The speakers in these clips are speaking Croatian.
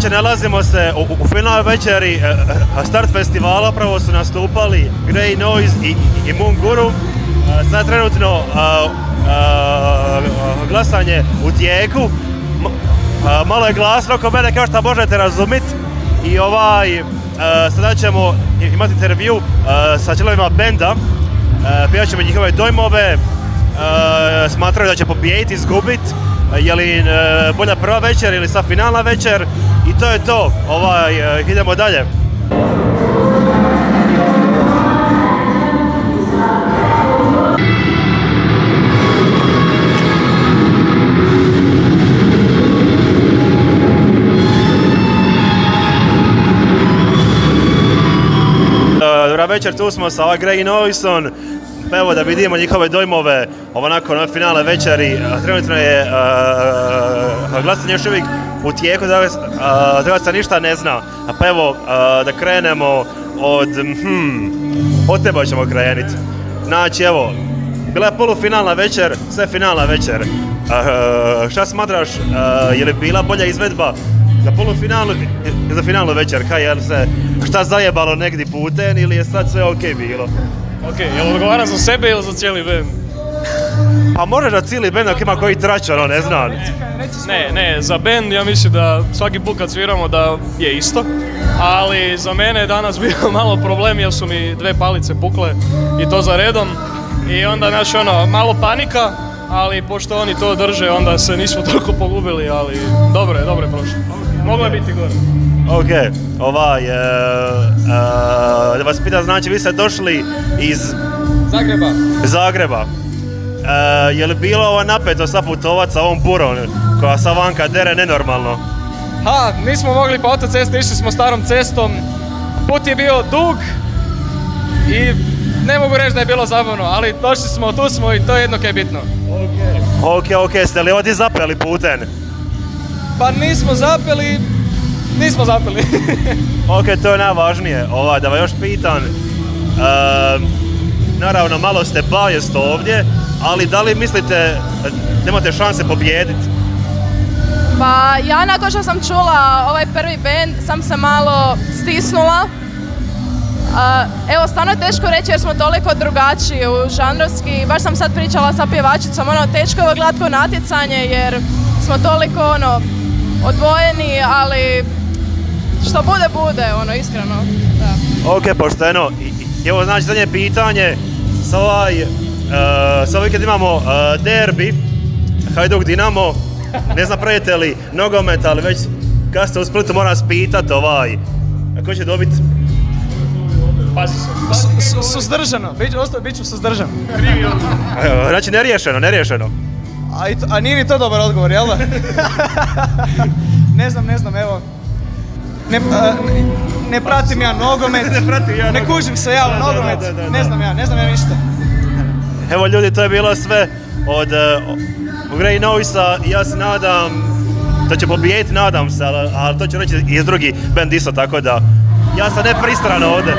Znači, nalazimo se u finalnoj večeri Start festivala, upravo su nastupali Grey Noise i Moon Guru. Sad trenutno glasanje u tijeku. Malo je glasno oko mene, kao što možete razumjeti. I sada ćemo imati intervju sa članovima benda. Pijat ćemo njihove dojmove, smatraju da će pobijediti, izgubiti. Je li bolja prva večer ili sad finalna večer? I to je to. Idemo dalje. Dobra večer, tu smo sa Grey Noisom. Evo da vidimo njihove dojmove nakon finalne večeri. Trenutno je glasanje još uvijek u tijeku, da se ništa ne zna. Pa evo da krenemo od tebe ćemo krenuti. Znači evo, bila je polufinalna večer, sve finalna večer. Šta smatraš, je li bila bolja izvedba za polufinalnu i za finalnu večer? Je li se šta zajebalo negdje putem ili je sad sve ok bilo? Ok, jel odgovara za sebe ili za cijeli band? Pa možeš za cijeli band ako ima koji trač, ne znam. Ne, za band ja mislim da svaki put kad sviramo da je isto. Ali za mene je danas bio malo problem jer su mi 2 palice pukle i to za redom. I onda malo panika, ali pošto oni to drže onda se nismo toliko pogubili, ali dobro je prošlo. Moglo je biti gore. Ok, da vas pitam, znači vi ste došli iz Zagreba. Je li bilo napeto sad putovat sa ovom burom koja sa vanka dere nenormalno? Nismo mogli po autocesti, išli smo starom cestom. Put je bio dug i ne mogu reći da je bilo zabavno, ali došli smo, tu smo i to je jedno kaj je bitno. Ok, ste li ovdje zapeli putem? Pa nismo zapeli. Ok, to je najvažnije. Da vas još pitan, naravno malo ste biased ovdje, ali da li mislite da nemate šanse pobijediti? Pa ja nakon što sam čula ovaj prvi band sam se malo stisnula. Evo, stvarno je teško reći jer smo toliko drugačiji žanrovski. Baš sam sad pričala sa pjevačicom, teško je glatko natjecanje jer smo toliko odvojeni, ali što bude, iskreno. Da. Ok, pošteno. Evo, znači, zadnje pitanje. Sa vikend imamo derbi, Hajduk Dinamo. Ne znam, pravite li nogomet, ali već kad ste u Splitu moram vas pitat ko će dobiti? Pazi se. Suzdržano, bit ću suzdržan. Znači, neriješeno. A nije ni to dobar odgovor, jel da? Ne znam, evo. Ne pratim ja nogomet, ne kužim se ja u nogomet, ne znam ja ništa. Evo ljudi, to je bilo sve od Grey Noisa. Ja se nadam da će pobijediti, nadam se, ali to ću reći i drugi band isto, tako da ja sam nepristrano ovdje.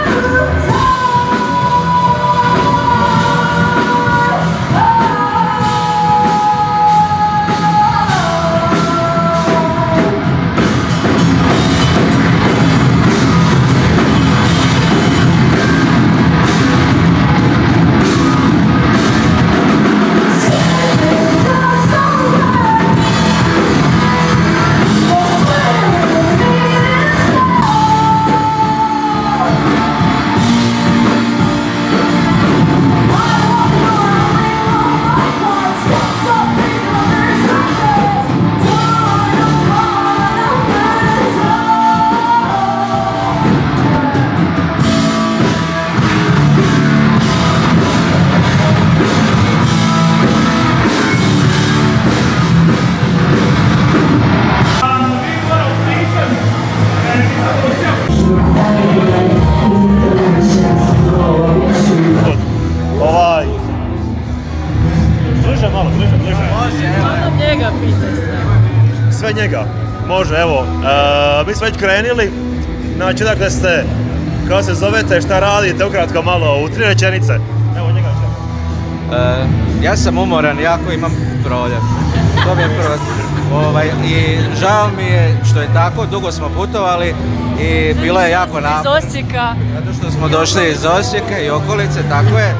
Sve njega, može, evo, mi smo već krenuli, znači dakle ste, kako se zovete, šta radite, ukratko malo, u 3 rečenice, evo njega će. Ja sam umoran, jako imam proljev, to mi je prvo. I žao mi je što je tako, dugo smo putovali i bilo je jako naporno. Iz Osijeka. Zato što smo došli iz Osijeka i okolice, tako je.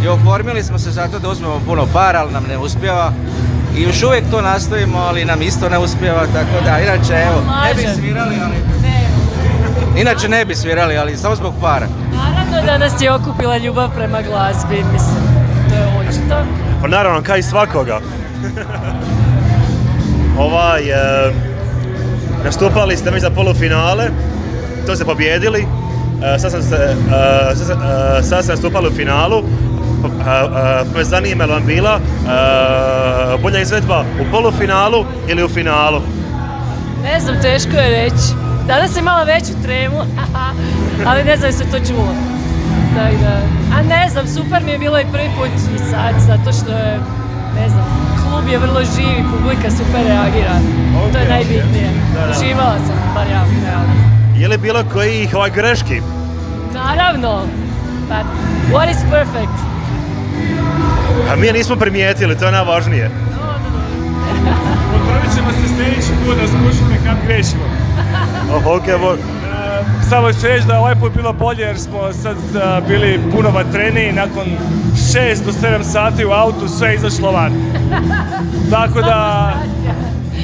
I oformili smo se zato da uzmemo puno para, ali nam ne uspijeva. I još uvijek to nastojimo, ali nam isto ne uspijeva, tako da, inače, evo, ne bi svirali, ali... Inače ne bi svirali, ali samo zbog para. Naravno da nas je okupila ljubav prema glazbi, mislim, to je očito. Pa naravno, kao i svakoga. Nastupali ste već za polufinale, to ste pobjedili, sad ste nastupali u finalu, me zanima je li vam bila bolja izvedba u polufinalu ili u finalu? Ne znam, teško je reći. Danas sam imala veću tremu, ali ne znam se to čulo. A ne znam, super mi je bilo i prvi put i sad, zato što je, ne znam, klub je vrlo živ i publika super reagira. To je najbitnije. Uživala sam, bar ja, realno. Je li bilo kojih greški? Naravno, but what is perfect? A mi je nismo primijetili, to je najvažnije. Popravit ćemo se sljedeći put da skušamo kako grešimo. Samo ću reći da ovaj put bilo bolje jer smo sad bili puno vatreniji, nakon 6 do 7 sati u autu sve izašlo van. Tako da...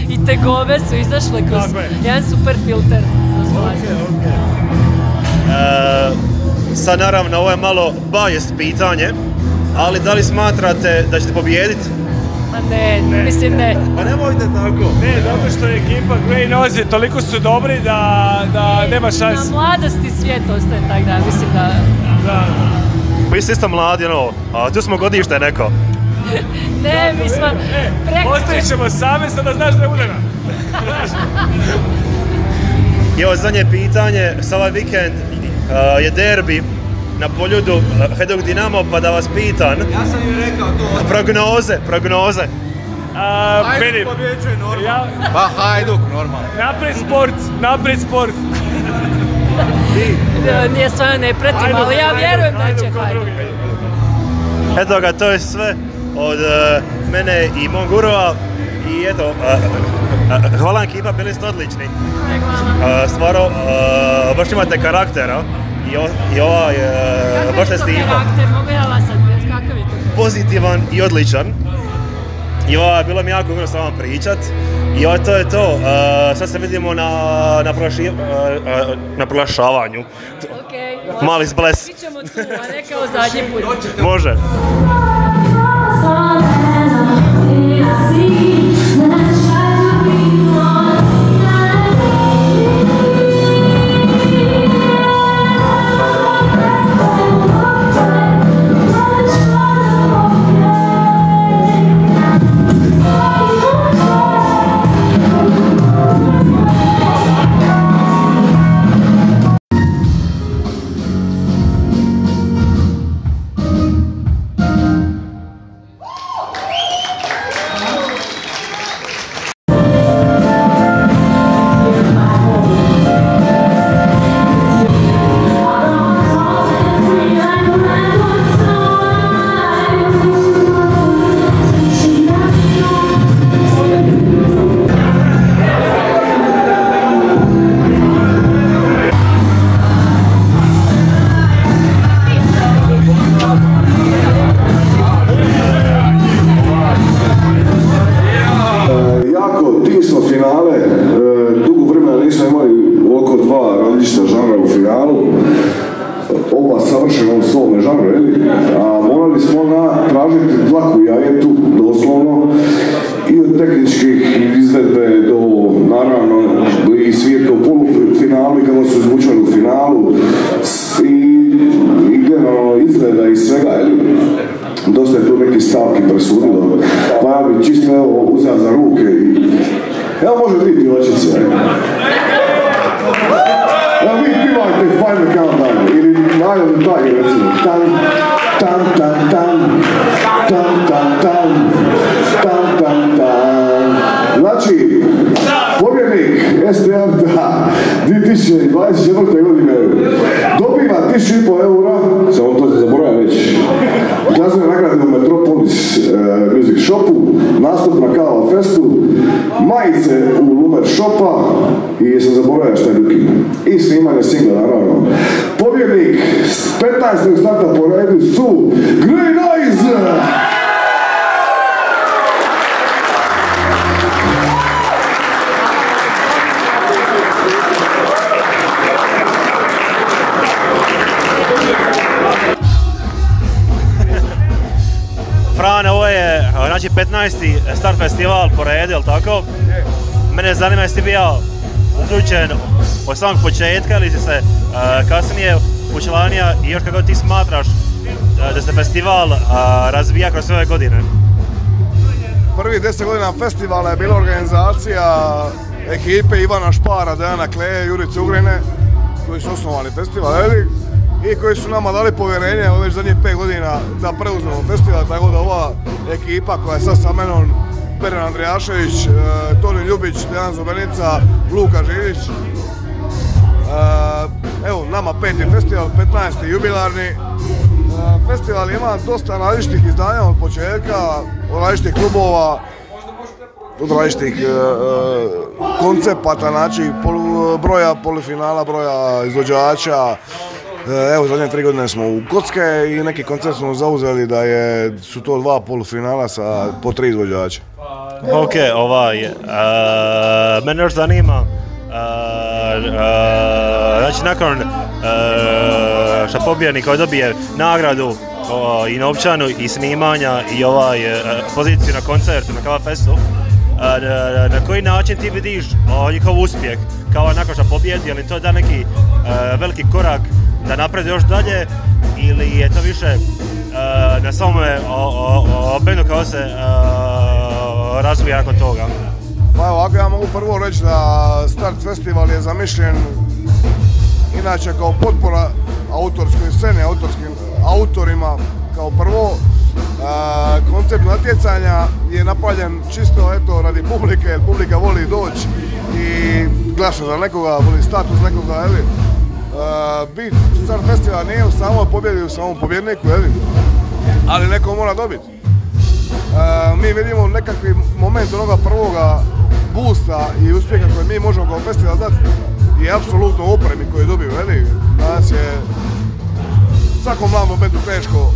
I tegobe su izašle kroz jedan super filter. Sad naravno ovo je malo biased pitanje, ali da li smatrate da ćete pobijediti? Ma ne, mislim ne. Pa nemojte tako. Ne, zato što je ekipa Grey Nose toliko su dobri da nema šanse. Na mladosti svijet ostaje tak da, mislim da... Vi ste isto mladi, a tu smo godište neko. Ne, mi smo... Ostavit ćemo same, sada znaš da je udana. I ovo zadnje pitanje, sa ovaj vikend je derbi na Poljudu, Hajduk Dinamo, pa da vas pitan. Ja sam im rekao to. Prognoze. Hajduk pobjeđuje normalno. Pa Hajduk, normalno. Naprijed sport. Nije stvarno ne pratim, ali ja vjerujem da će Hajduk. Eto ga, to je sve od mene i mog gurova. I eto, hvala vam ekipa, bili ste odlični. Stvarno, baš imate karaktera. I ovaj, baš ste stipa. Karakter, mogu ja vas sad, kakav je to? Pozitivan i odličan. I bilo mi jako ugodno s vama pričat. I to je to. Sad se vidimo na proglašavanju. Mali zbles. Mi ćemo tu, a ne kao zadnji put. Može. pobjednik 15. starta po redu su Grey Noise! Frane, ovo je znači 15. start festival po redu, jel tako? Mene zanima jesi ti bio uključen od samog početka ili si se kasnije učlanio i još kako ti smatraš da se festival razvija kroz sve ove godine? Prvi 10 godina festivala je bila organizacija ekipe Ivana Špara, Dejana Kleje, Jurice Ugrine, koji su osnovali festival i koji su nama dali povjerenje već zadnjih 5 godina da preuzmemo festival, tako da ova ekipa koja je sad sa menom, Beren Andrijašević, Toni Ljubić, Dejan Zobenica, Luka Žilić. Evo, nama 5. festival, 15. jubilarni. Festival ima dosta različitih izdanja od početka, od različitih klubova, od različitih koncepata, znači broja polufinala, broja izvođača. Evo, zadnje 3 godine smo u kocke i neki koncept smo zauzeli da su to 2 polufinala sa po 3 izvođača. Ok, mene još zanima, znači nakon što pobjednik dobije nagradu i novčanu i snimanja i poziciju na koncertu na Kava Festu, na koji način ti vidiš njihov uspjeh kao nakon što pobjedi, ali to da neki veliki korak da napredi još dalje ili je to više na samome bendu kao se razvija nakon toga? Pa evo, ako ja mogu prvo reći da Start Festival je zamišljen inače kao potpora autorskoj sceni, autorskim autorima kao prvo. Koncept natjecanja je napravljen čisto radi publike, jer publika voli doći i glasa za nekoga, voli status nekoga, bit Start Festival nije u samoj pobjedi, u samom pobjedniku, ali neko mora dobiti. Mi vidimo nekakvi moment onoga prvoga boosta i uspjeha koje mi možemo kao festival dati i apsolutno opremi koju dobiju, Danas je svakom mladom bendu teško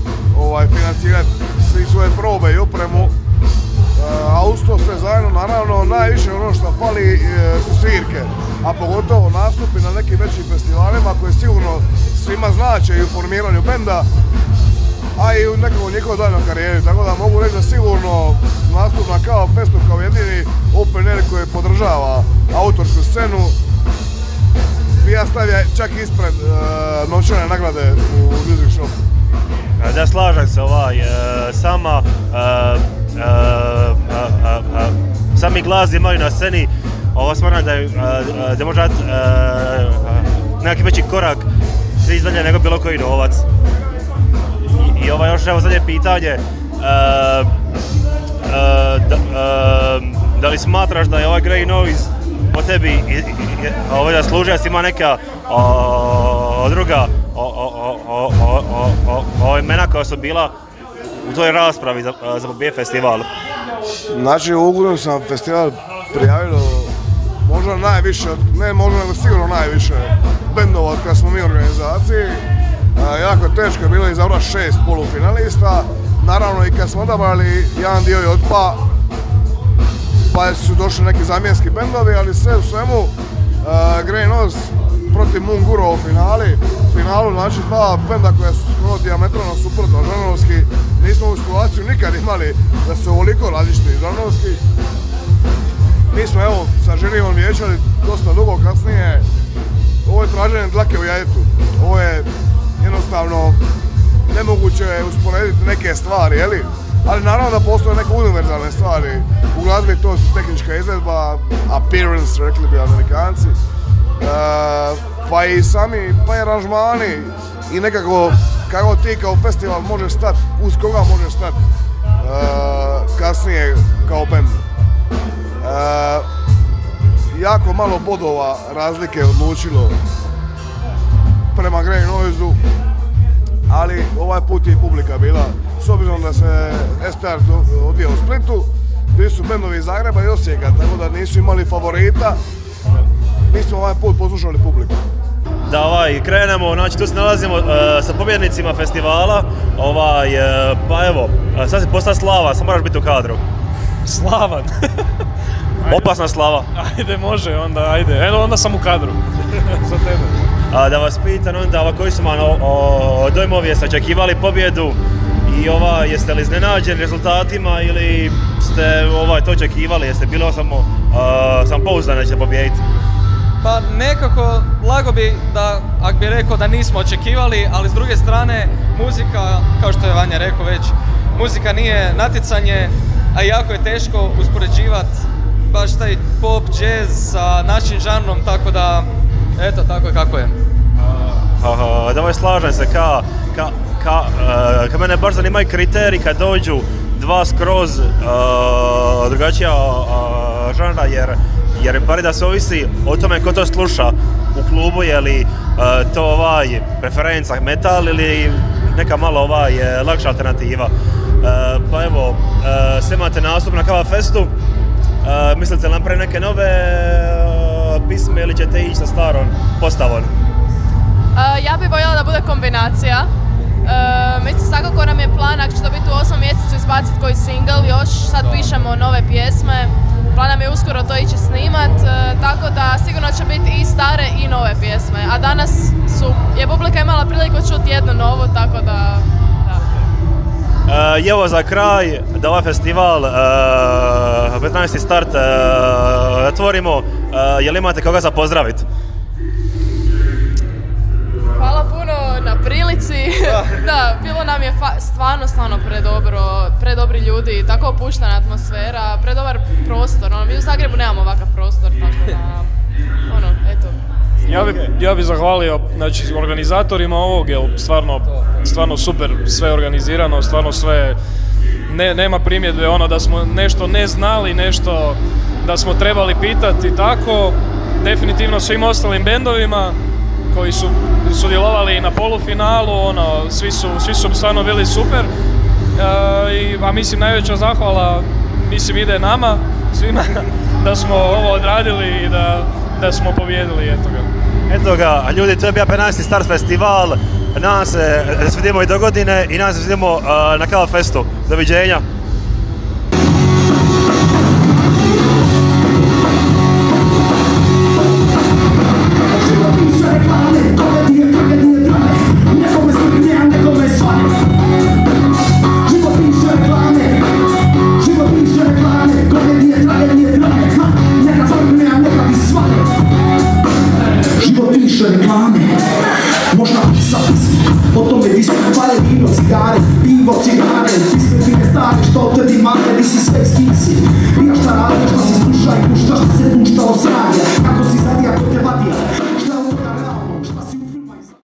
financirati svi svoje probe i opremu, a uz to sve zajedno naravno najviše ono što fali su svirke, a pogotovo nastupi na nekim većim festivalima koji sigurno svima znače i u formiranju benda, a i u nekakvom njihovom daljnjoj karijeri, tako da mogu reći da sigurno nastup na Kava Festu kao jedini open air koji podržava autorsku scenu bi ja stavio čak ispred novčane nagrade u Music Shopu. Da, slažem se, sami glasi imaju na sceni, smatram da može dati neki veći korak izdalje nego bilo koji novac. I još evo zadnje pitanje, da li smatraš da je Grey Noise po tebi zaslužio da si ima neka druga imena koja su bila u toj raspravi za pobjed festival? Znači, u Uglednom sam festival prijavilo možda najviše, ne možda nego sigurno najviše bendova od kada smo mi u organizaciji. Jako teško je bilo izabrati 6 polufinalista, naravno i kad smo odabrali jedan dio je otpa, pa su došli neki zamjenski bendovi, ali sve u svemu Grey Noise protiv Munguro u finalu, znači 2 benda koja su skoro dijametralno suprotno žanrovski. Nismo u situaciju nikad imali da su ovoliko različiti žanrovski. Mi smo evo sa žirivom vijećali dosta dugo kasnije. Ovo je traženje dlake u jajetu. Ovo je jednostavno nemoguće je usporediti neke stvari, ali naravno da postoje neke univerzalne stvari. U glazbi to su tehnička izvedba, appearance, rekli bi Amerikanci, pa i sami, pa i aranžmani i nekako kako ti kao festival možeš stati, uz koga možeš stati kasnije kao band. Jako malo bodova razlike odlučilo prema Grey Noise-u, ali ovaj put je i publika bila, s obzirom da se SPR odvija u Splitu, bili su bendovi iz Zagreba i Osijeka, tako da nisu imali favorita, mi smo ovaj put poslušali publiku. da krenemo, znači tu se nalazimo sa pobjednicima festivala, pa evo, sad si postao slavan, samo moraš biti u kadru. Slavan. Opasna slava. Ajde, može, ajde. Evo, onda sam u kadru. Za tebe. Da vas pitan onda, koji su vam dojmovi, jeste očekivali pobjedu i jeste li iznenađeni rezultatima ili ste to očekivali, jeste bili sam pouzdani da ćete pobijediti? Pa nekako, lago bi da, ako bi rekao da nismo očekivali, ali s druge strane, muzika, kao što je Vanja rekao već, muzika nije natjecanje, a jako je teško uspoređivati baš taj pop, jazz sa našim žanrom, tako da, eto, tako je kako je. Da, slažem se, ka mene baš zanimaju kriteriji kad dođu dva skroz drugačija žanra, jer bar da se ovisi o tome ko to sluša u klubu, je li to preferenca metal ili neka malo lakša alternativa. Pa evo, sve imate nastup na Kava Festu, mislite li napraviti neke nove pisme ili ćete ići sa starom postavom? Ja bih voljela da bude kombinacija. Mislim, svakako nam je plan, ako će to biti u 8 mjesecu, izbaciti koji single, još sad pišemo nove pjesme. Plan nam je uskoro to ići snimat, tako da sigurno će biti i stare i nove pjesme. A danas je publika imala priliku čuti jedno novo, tako da... I evo za kraj, da ovaj festival, 15. start, otvorimo, je li imate koga za pozdraviti? Hvala puno na prilici. Da, bilo nam je stvarno predobri ljudi, tako opuštena atmosfera, predobar prostor. Mi u Zagrebu nemamo ovakav prostor, tako da, eto. Ja bih zahvalio organizatorima ovog, jer stvarno super sve organizirano, stvarno sve, nema primjedbe da smo nešto ne znali, nešto da smo trebali pitati i tako. Definitivno svim ostalim bendovima koji su sudjelovali na polufinalu, svi su stvarno bili super. A mislim najveća zahvala ide nama, svima, da smo ovo odradili i da smo pobjedili, Eto ga, ljudi, to je bio 15. Start festival, nadam se da se vidimo i do godine i nadam se da se vidimo na Kava Festu. Doviđenja! Možda pisati o tome di su pale vino, cigare, pivo, cigare, ti sve fine stare, što te di male, di si sve skisi.